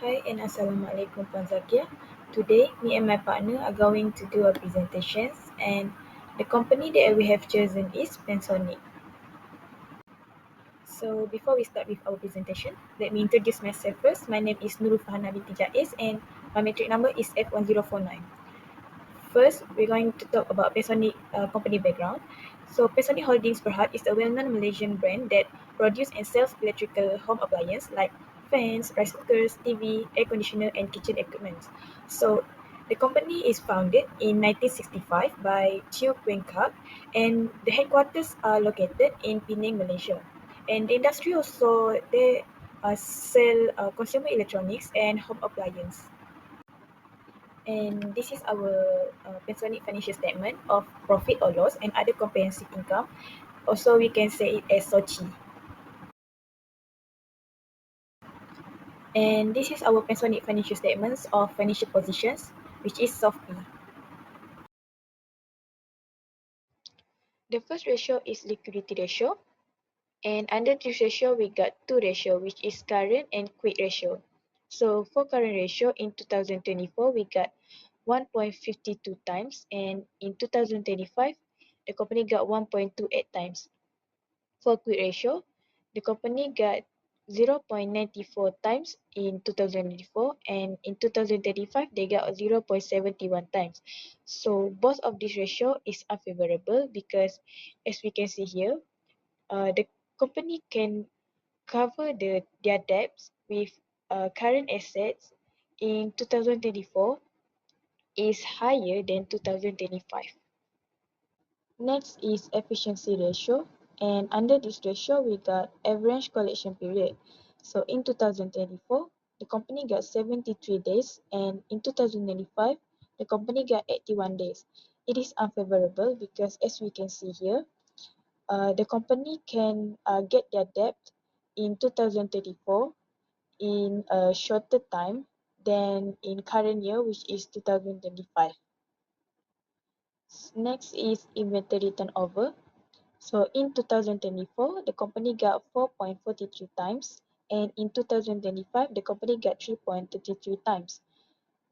Hi and Assalamualaikum Puan Zakia. Today, me and my partner are going to do a presentations and the company that we have chosen is Panasonic. So before we start with our presentation, let me introduce myself first. My name is Nurul Fahana binti Jaiz and my metric number is F1049. First, we're going to talk about Panasonic company background. So Panasonic Holdings Berhad is a well-known Malaysian brand that produces and sells electrical home appliances like fans, rice cookers, TV, air conditioner, and kitchen equipment. So the company is founded in 1965 by Chew Queen Kak, and the headquarters are located in Penang, Malaysia. And the industry also they sell consumer electronics and home appliances. And this is our Panasonic financial statement of profit or loss and other comprehensive income. Also, we can say it as SOCI. And this is our Panasonic financial statements of financial positions, which is SOFP. The first ratio is liquidity ratio. And under this ratio, we got two ratio, which is current and quick ratio. So for current ratio in 2024, we got 1.52 times, and in 2025, the company got 1.28 times. For quick ratio, the company got 0.94 times in 2024, and in 2035 they got 0.71 times. So both of this ratio is unfavorable because as we can see here, the company can cover their debts with current assets in 2024 is higher than 2025. Next is efficiency ratio, and under this ratio we got average collection period. So in 2024 the company got 73 days, and in 2025 the company got 81 days. It is unfavorable because as we can see here, the company can get their debt in 2034 in a shorter time than in current year, which is 2025. Next is inventory turnover. So in 2024, the company got 4.43 times, and in 2025, the company got 3.33 times.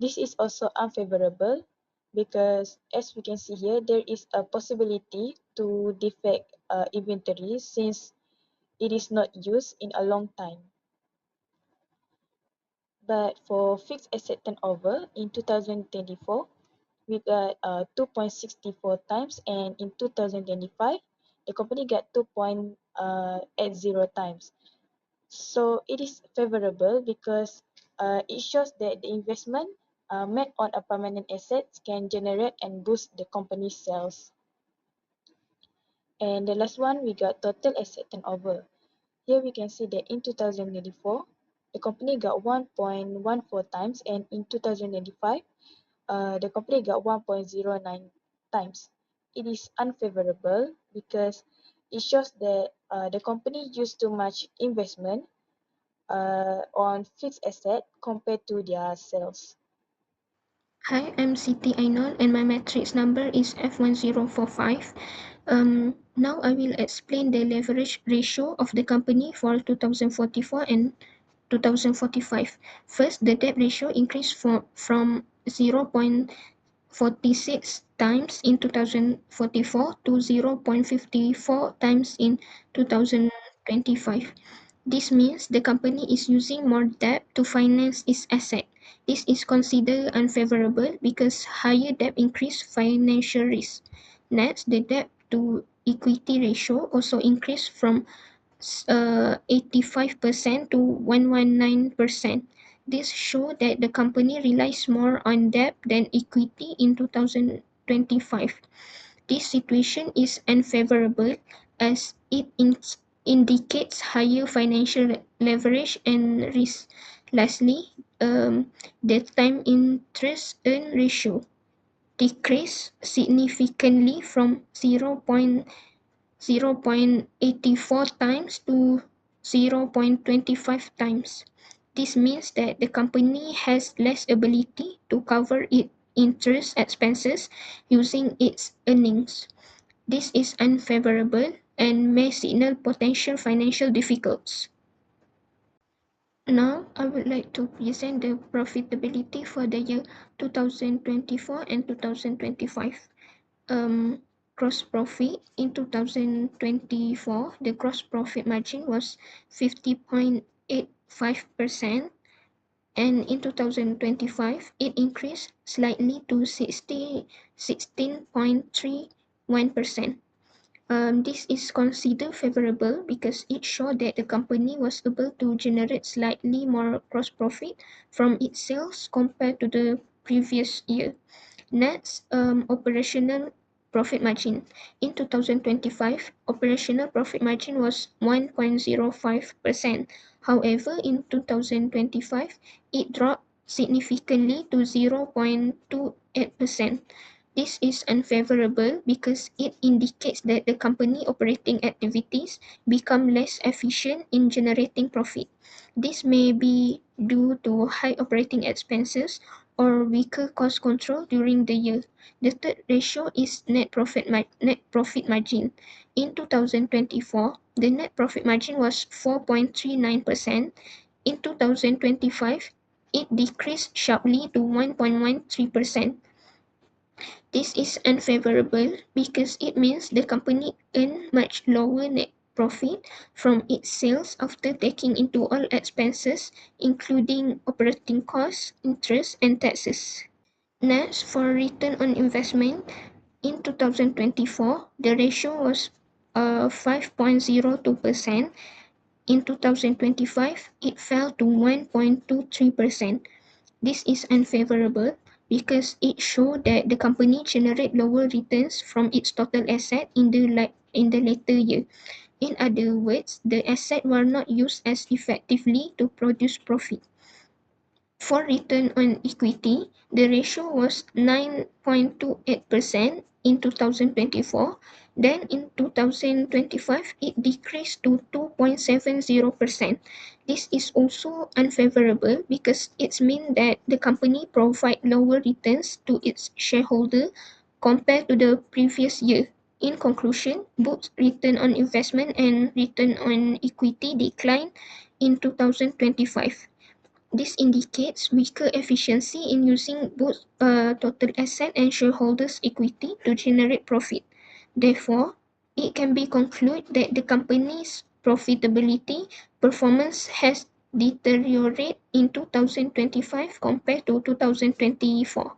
This is also unfavorable because as we can see here, there is a possibility to defect inventory since it is not used in a long time. But for fixed asset turnover in 2024, we got 2.64 times, and in 2025, the company got 2.80 times. So it is favorable because it shows that the investment made on a permanent assets can generate and boost the company's sales. And the last one, we got total asset turnover. Here we can see that in 2024, the company got 1.14 times, and in 2025, the company got 1.09 times. It is unfavorable because it shows that the company used too much investment on fixed asset compared to their sales. Hi, I'm Siti Ainul and my matrix number is F1045. Now I will explain the leverage ratio of the company for 2044 and 2045. First, the debt ratio increased from 0.46 times in 2044 to 0.54 times in 2025. This means the company is using more debt to finance its asset. This is considered unfavorable because higher debt increase financial risk. Next, the debt to equity ratio also increased from 85% to 119%. This shows that the company relies more on debt than equity in 2025. This situation is unfavorable as it indicates higher financial leverage and risk. Lastly, the time interest earn ratio decreased significantly from 0.84 times to 0.25 times. This means that the company has less ability to cover its interest expenses using its earnings. This is unfavorable and may signal potential financial difficulties. Now, I would like to present the profitability for the year 2024 and 2025. Um, Gross profit in 2024, the gross profit margin was 50.85%, and in 2025, it increased slightly to 16.31%. This is considered favorable because it showed that the company was able to generate slightly more gross profit from its sales compared to the previous year. Next, operational profit margin. In 2025, operational profit margin was 1.05%. However, in 2025, it dropped significantly to 0.28%. This is unfavorable because it indicates that the company operating activities become less efficient in generating profit. This may be due to high operating expenses or weaker cost control during the year. The third ratio is net profit margin. In 2024, the net profit margin was 4.39%. In 2025, it decreased sharply to 1.13%. This is unfavorable because it means the company earned much lower net profit from its sales after taking into all expenses, including operating costs, interest, and taxes. Next, for return on investment, in 2024, the ratio was 5.02%. In 2025, it fell to 1.23%. This is unfavorable because it shows that the company generated lower returns from its total asset in the later year. In other words, the assets were not used as effectively to produce profit. For return on equity, the ratio was 9.28% in 2024. Then in 2025, it decreased to 2.70%. This is also unfavorable because it means that the company provide lower returns to its shareholder compared to the previous year. In conclusion, both return on investment and return on equity declined in 2025. This indicates weaker efficiency in using both total asset and shareholders' equity to generate profit. Therefore, it can be concluded that the company's profitability performance has deteriorated in 2025 compared to 2024.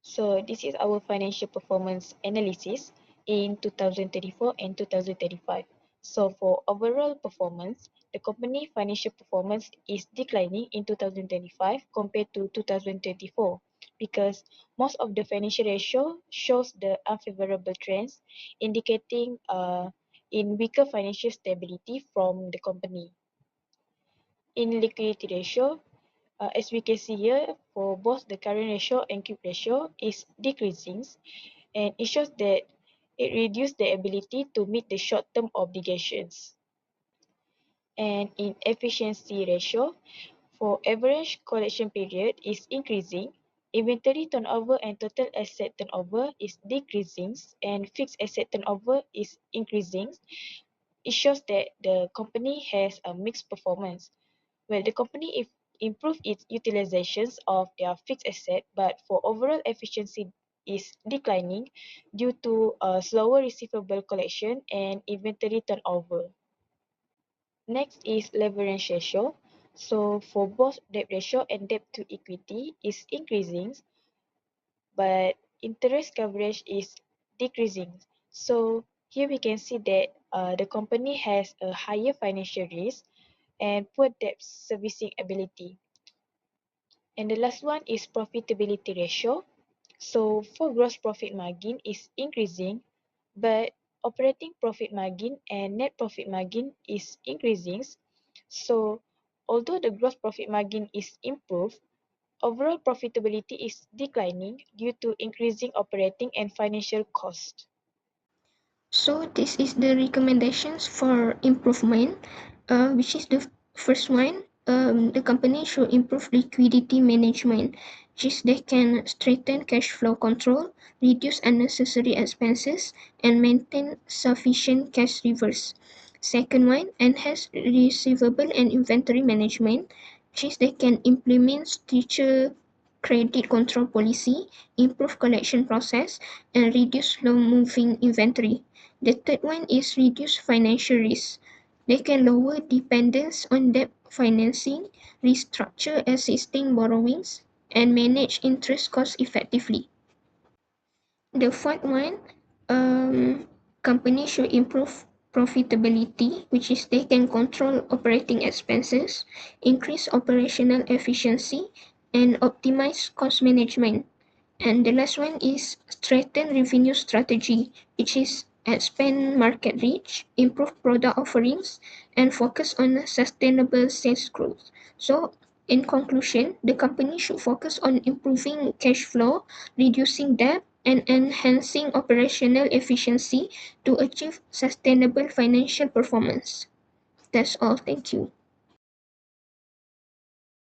So this is our financial performance analysis in 2034 and 2035. So for overall performance, the company financial performance is declining in 2025 compared to 2024 because most of the financial ratio shows the unfavorable trends indicating in weaker financial stability from the company. In liquidity ratio, as we can see here, for both the current ratio and quick ratio is decreasing, and it shows that it reduced the ability to meet the short-term obligations. And in efficiency ratio, for average collection period is increasing, inventory turnover and total asset turnover is decreasing, and fixed asset turnover is increasing. It shows that the company has a mixed performance. Well, the company improve its utilizations of their fixed asset, but for overall efficiency is declining due to a slower receivable collection and inventory turnover. Next is leverage ratio. So for both debt ratio and debt to equity is increasing, but interest coverage is decreasing. So here we can see that the company has a higher financial risk and poor debt servicing ability. And the last one is profitability ratio. So for gross profit margin is increasing, but operating profit margin and net profit margin is increasing. So although the gross profit margin is improved, overall profitability is declining due to increasing operating and financial costs. So this is the recommendations for improvement, which is the first one. The company should improve liquidity management, which is they can strengthen cash flow control, reduce unnecessary expenses, and maintain sufficient cash reserves. Second one, enhance receivable and inventory management, which is they can implement stricter credit control policy, improve collection process, and reduce slow-moving inventory. The third one is reduce financial risk. They can lower dependence on debt financing, restructure existing borrowings, and manage interest costs effectively. The fourth one, companies should improve profitability, which is they can control operating expenses, increase operational efficiency, and optimize cost management. And the last one is strengthen revenue strategy, which is expand market reach, improve product offerings, and focus on sustainable sales growth. So, in conclusion, the company should focus on improving cash flow, reducing debt, and enhancing operational efficiency to achieve sustainable financial performance. That's all. Thank you.